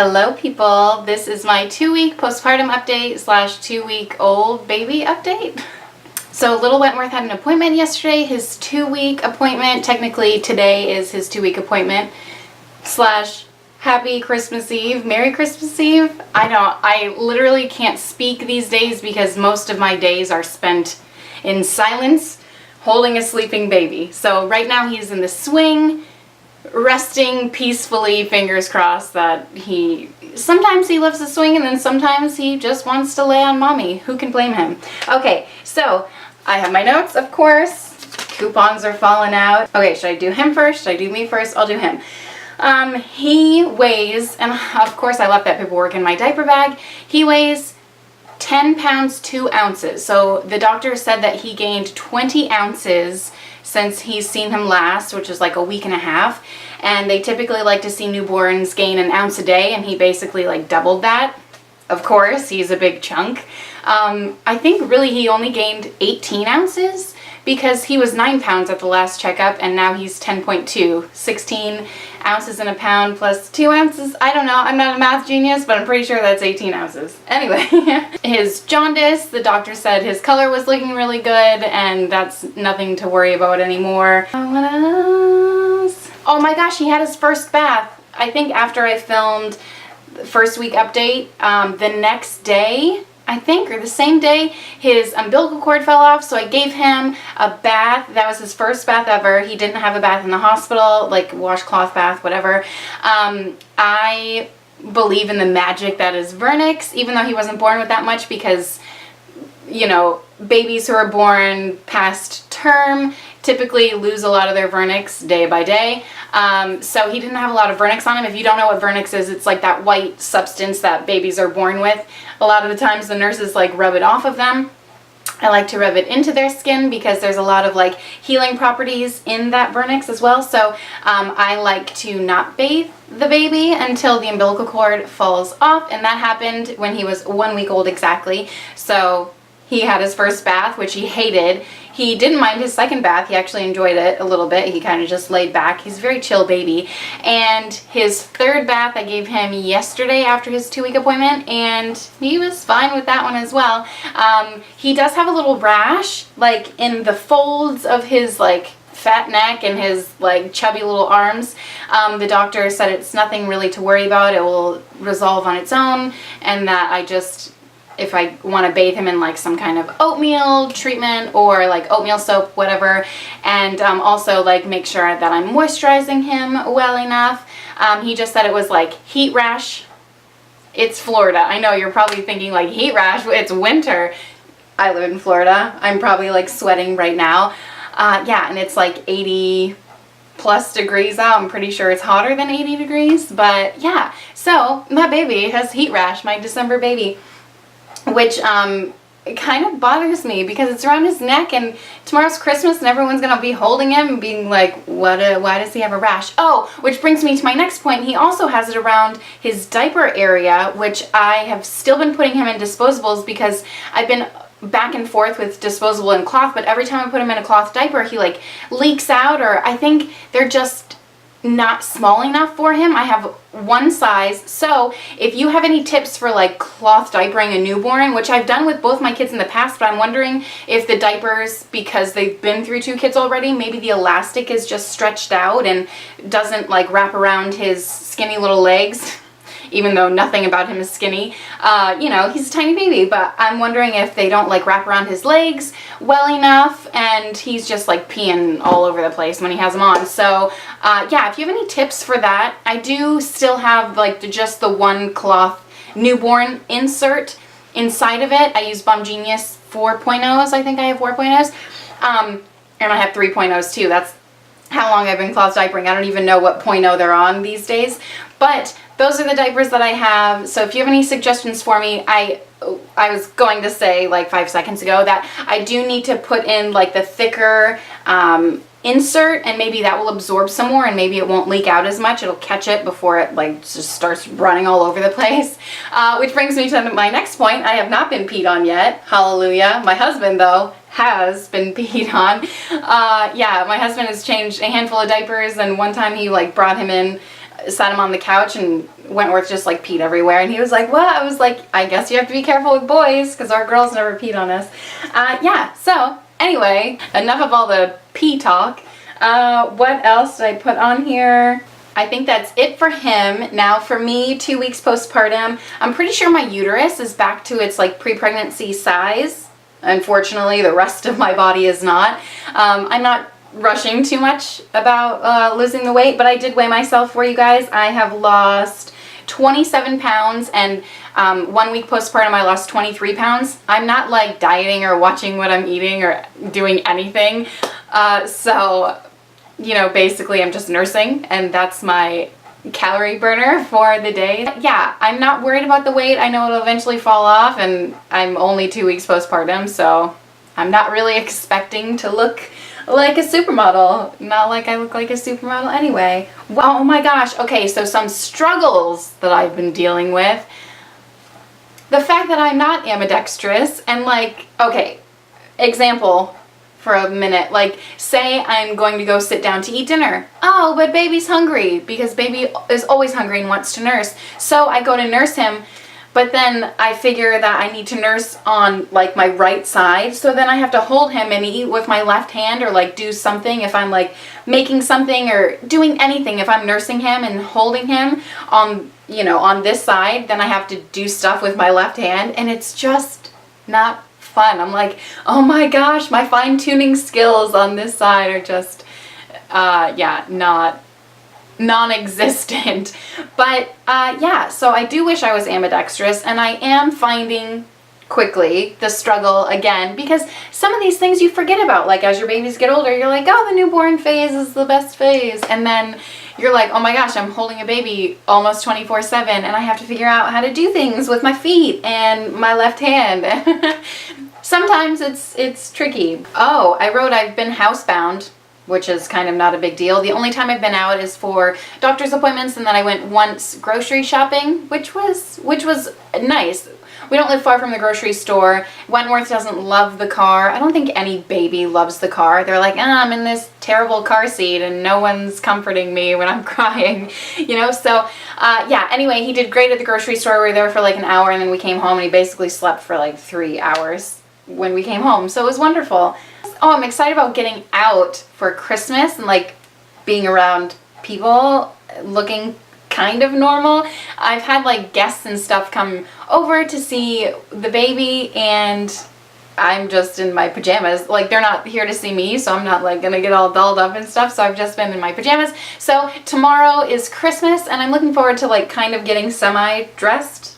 Hello people, this is my 2-week postpartum update slash 2-week-old baby update. So little Wentworth had an appointment yesterday, his 2-week appointment. Technically today is his 2-week appointment slash happy Christmas Eve, Merry Christmas Eve. I literally can't speak these days because most of my days are spent in silence holding a sleeping baby. So right now he's in the swing, resting peacefully, fingers crossed that sometimes he loves to swing and then sometimes he just wants to lay on mommy. Who can blame him? Okay, so I have my notes, of course. Coupons are falling out. Okay, should I do him first? Should I do me first? I'll do him. He weighs, and of course I left that paperwork in my diaper bag, he weighs 10 pounds 2 ounces. So the doctor said that he gained 20 ounces since he's seen him last, which is like a week and a half, and they typically like to see newborns gain an ounce a day, and he basically like doubled that. Of course, he's a big chunk. I think really he only gained 18 ounces because he was 9 pounds at the last checkup and now he's 10.2. 16 ounces in a pound plus 2 ounces. I don't know, I'm not a math genius, but I'm pretty sure that's 18 ounces. Anyway, his jaundice, the doctor said his color was looking really good and that's nothing to worry about anymore. What else? Oh my gosh, he had his first bath. I think after I filmed the first week update, the next day, I think, or the same day, his umbilical cord fell off, so I gave him a bath. That was his first bath ever. He didn't have a bath in the hospital, like washcloth bath, whatever. I believe in the magic that is vernix, even though he wasn't born with that much because, you know, babies who are born past term typically lose a lot of their vernix day by day. So he didn't have a lot of vernix on him. If you don't know what vernix is, it's like that white substance that babies are born with. A lot of the times the nurses like rub it off of them. I like to rub it into their skin because there's a lot of like healing properties in that vernix as well. So I like to not bathe the baby until the umbilical cord falls off, and that happened when he was 1 week old exactly. So he had his first bath, which he hated. He didn't mind his second bath. He actually enjoyed it a little bit. He kind of just laid back. He's a very chill baby. And his third bath I gave him yesterday after his 2-week appointment, and he was fine with that one as well. He does have a little rash, like in the folds of his like fat neck and his like chubby little arms. The doctor said it's nothing really to worry about. It will resolve on its own, and that if I want to bathe him in like some kind of oatmeal treatment or like oatmeal soap, whatever, and also like make sure that I'm moisturizing him well enough. He just said it was like heat rash. It's Florida. I know you're probably thinking like heat rash, it's winter. I live in Florida. I'm probably like sweating right now. Yeah, and it's like 80 plus degrees out. I'm pretty sure it's hotter than 80 degrees, but yeah. So my baby has heat rash, my December baby, which it kind of bothers me because it's around his neck and tomorrow's Christmas and everyone's gonna be holding him and being like, why does he have a rash? Oh, which brings me to my next point. He also has it around his diaper area, which I have still been putting him in disposables because I've been back and forth with disposable and cloth, but every time I put him in a cloth diaper he like leaks out, or I think they're just not small enough for him. I have one size. So if you have any tips for like cloth diapering a newborn, which I've done with both my kids in the past, but I'm wondering if the diapers, because they've been through 2 kids already, maybe the elastic is just stretched out and doesn't like wrap around his skinny little legs. Even though nothing about him is skinny. You know, he's a tiny baby, but I'm wondering if they don't like wrap around his legs well enough and he's just like peeing all over the place when he has them on. So yeah, if you have any tips for that, I do still have like just the one cloth newborn insert inside of it. I use Bum Genius 4.0s, I think I have 4.0s. And I have 3.0s too. That's how long I've been cloth diapering. I don't even know what 0.0 they're on these days. But those are the diapers that I have. So if you have any suggestions for me, I was going to say like 5 seconds ago that I do need to put in like the thicker insert, and maybe that will absorb some more and maybe it won't leak out as much. It'll catch it before it like just starts running all over the place. Which brings me to my next point. I have not been peed on yet. Hallelujah. My husband though has been peed on. Yeah, my husband has changed a handful of diapers, and one time he like brought him in sat him on the couch, and Wentworth just like peed everywhere, and he was like, what? I was like, I guess you have to be careful with boys because our girls never peed on us. Yeah, so anyway, enough of all the pee talk. What else did I put on here? I think that's it for him. Now for me, 2 weeks postpartum, I'm pretty sure my uterus is back to its like pre-pregnancy size. Unfortunately, the rest of my body is not. I'm not rushing too much about losing the weight, but I did weigh myself for you guys. I have lost 27 pounds, and 1 week postpartum I lost 23 pounds. I'm not like dieting or watching what I'm eating or doing anything. So, you know, basically I'm just nursing, and that's my calorie burner for the day. Yeah, I'm not worried about the weight. I know it'll eventually fall off, and I'm only 2 weeks postpartum, so I'm not really expecting to look like a supermodel. Not like I look like a supermodel anyway. Oh my gosh. Okay, so some struggles that I've been dealing with. The fact that I'm not ambidextrous, and like, okay, example for a minute, like say I'm going to go sit down to eat dinner. Oh, but baby's hungry, because baby is always hungry and wants to nurse. So I go to nurse him, but then I figure that I need to nurse on like my right side, so then I have to hold him and eat with my left hand, or like do something if I'm like making something or doing anything. If I'm nursing him and holding him on, you know, on this side, then I have to do stuff with my left hand, and it's just not fun. I'm like, oh my gosh, my fine-tuning skills on this side are just yeah, non-existent. But yeah, so I do wish I was ambidextrous, and I am finding quickly the struggle again, because some of these things you forget about. Like as your babies get older, you're like, oh, the newborn phase is the best phase, and then you're like, oh my gosh, I'm holding a baby almost 24/7, and I have to figure out how to do things with my feet and my left hand. Sometimes it's tricky. Oh, I wrote I've been housebound, which is kind of not a big deal. The only time I've been out is for doctor's appointments, and then I went once grocery shopping, which was nice. We don't live far from the grocery store. Wentworth doesn't love the car. I don't think any baby loves the car. They're like, I'm in this terrible car seat and no one's comforting me when I'm crying, you know? So yeah, anyway, he did great at the grocery store. We were there for like an hour, and then we came home, and he basically slept for like 3 hours when we came home. So it was wonderful. Oh, I'm excited about getting out for Christmas and like being around people looking kind of normal. I've had like guests and stuff come over to see the baby, and I'm just in my pajamas. Like they're not here to see me, so I'm not like gonna get all dolled up and stuff, so I've just been in my pajamas. So tomorrow is Christmas, and I'm looking forward to like kind of getting semi-dressed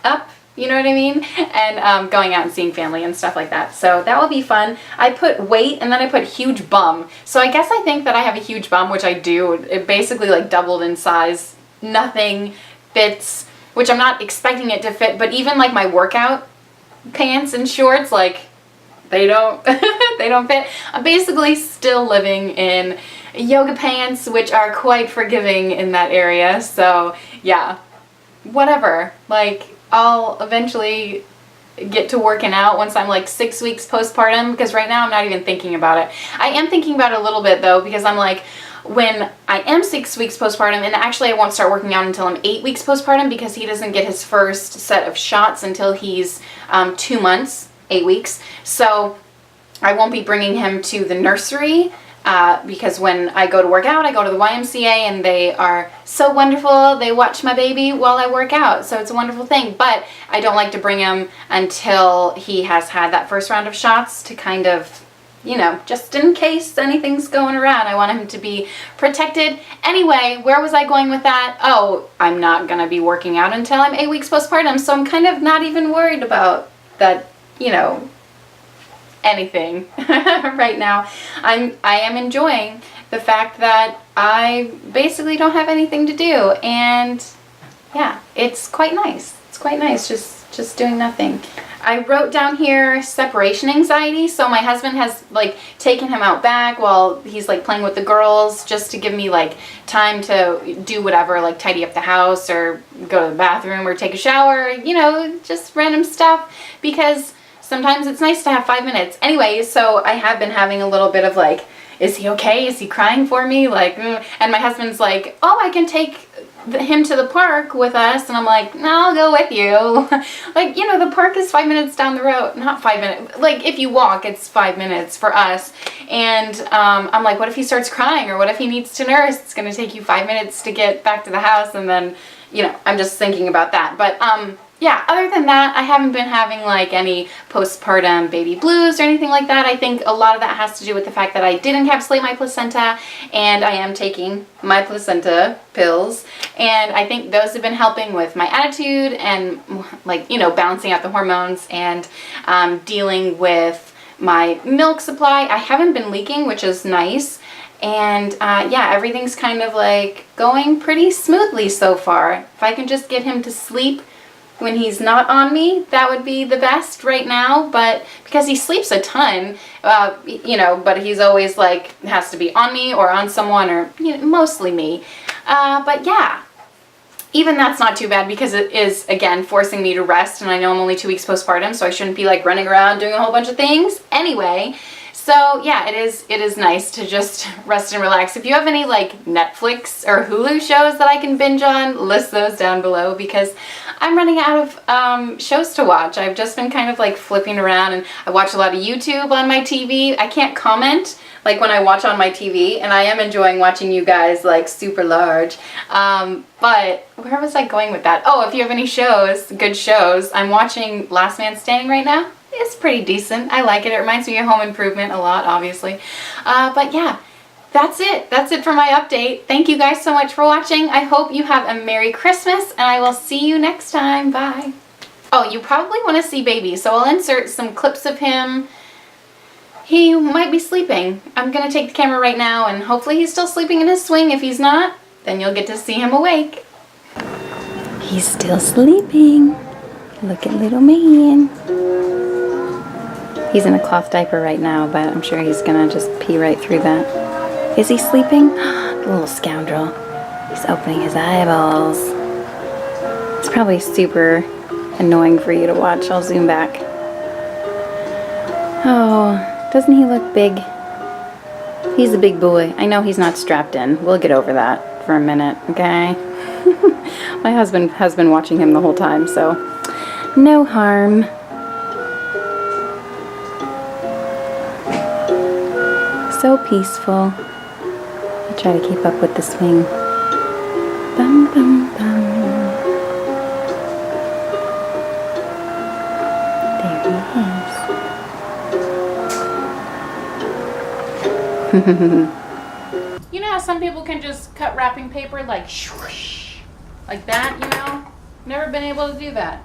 up, you know what I mean? And going out and seeing family and stuff like that. So that will be fun. I put weight, and then I put huge bum. So I guess I think that I have a huge bum, which I do. It basically like doubled in size. Nothing fits, which I'm not expecting it to fit, but even like my workout pants and shorts, like they don't they don't fit. I'm basically still living in yoga pants, which are quite forgiving in that area. So yeah, whatever. Like I'll eventually get to working out once I'm like 6 weeks postpartum, because right now I'm not even thinking about it. I am thinking about it a little bit though, because I'm like, when I am 6 weeks postpartum, and actually I won't start working out until I'm 8 weeks postpartum, because he doesn't get his first set of shots until he's 2 months, 8 weeks. So I won't be bringing him to the nursery, because when I go to work out, I go to the YMCA, and they are so wonderful. They watch my baby while I work out, so it's a wonderful thing. But I don't like to bring him until he has had that first round of shots, to kind of, you know, just in case anything's going around. I want him to be protected. Anyway, where was I going with that? Oh, I'm not going to be working out until I'm 8 weeks postpartum, so I'm kind of not even worried about that, you know, anything right now. I am enjoying the fact that I basically don't have anything to do, and yeah, it's quite nice. It's quite nice just doing nothing. I wrote down here separation anxiety. So my husband has like taken him out back while he's like playing with the girls, just to give me like time to do whatever, like tidy up the house or go to the bathroom or take a shower, you know, just random stuff, because sometimes it's nice to have 5 minutes. Anyway, so I have been having a little bit of like, is he okay? Is he crying for me? Like, and my husband's like, oh, I can take him to the park with us, and I'm like, no, I'll go with you. Like, you know, the park is 5 minutes down the road. Not 5 minutes. Like, if you walk, it's 5 minutes for us. And I'm like, what if he starts crying, or what if he needs to nurse? It's going to take you 5 minutes to get back to the house, and then, you know, I'm just thinking about that. But yeah, other than that, I haven't been having like any postpartum baby blues or anything like that. I think a lot of that has to do with the fact that I did encapsulate my placenta, and I am taking my placenta pills, and I think those have been helping with my attitude and, like, you know, balancing out the hormones and dealing with my milk supply. I haven't been leaking, which is nice. And yeah, everything's kind of like going pretty smoothly so far. If I can just get him to sleep when he's not on me, that would be the best right now. But because he sleeps a ton, you know, but he's always like, has to be on me or on someone, or, you know, mostly me. But yeah, even that's not too bad, because it is, again, forcing me to rest, and I know I'm only 2 weeks postpartum, so I shouldn't be like running around doing a whole bunch of things anyway. So yeah, it is nice to just rest and relax. If you have any like Netflix or Hulu shows that I can binge on, list those down below, because I'm running out of shows to watch. I've just been kind of like flipping around, and I watch a lot of YouTube on my TV. I can't comment like when I watch on my TV, and I am enjoying watching you guys like super large. But where was I going with that? Oh, if you have any shows, good shows. I'm watching Last Man Standing right now. It's pretty decent. I like it. It reminds me of Home Improvement a lot, obviously. But yeah, that's it. That's it for my update. Thank you guys so much for watching. I hope you have a Merry Christmas, and I will see you next time. Bye. Oh, you probably want to see baby, so I'll insert some clips of him. He might be sleeping. I'm going to take the camera right now, and hopefully he's still sleeping in his swing. If he's not, then you'll get to see him awake. He's still sleeping. Look at little man. He's in a cloth diaper right now, but I'm sure he's gonna just pee right through that. Is he sleeping? The little scoundrel. He's opening his eyeballs. It's probably super annoying for you to watch. I'll zoom back. Oh, doesn't he look big? He's a big boy. I know he's not strapped in. We'll get over that for a minute, okay? My husband has been watching him the whole time, so no harm. So peaceful. I try to keep up with the swing. Bum, bum, bum. There he is. You know how some people can just cut wrapping paper like swoosh, like that, you know? Never been able to do that.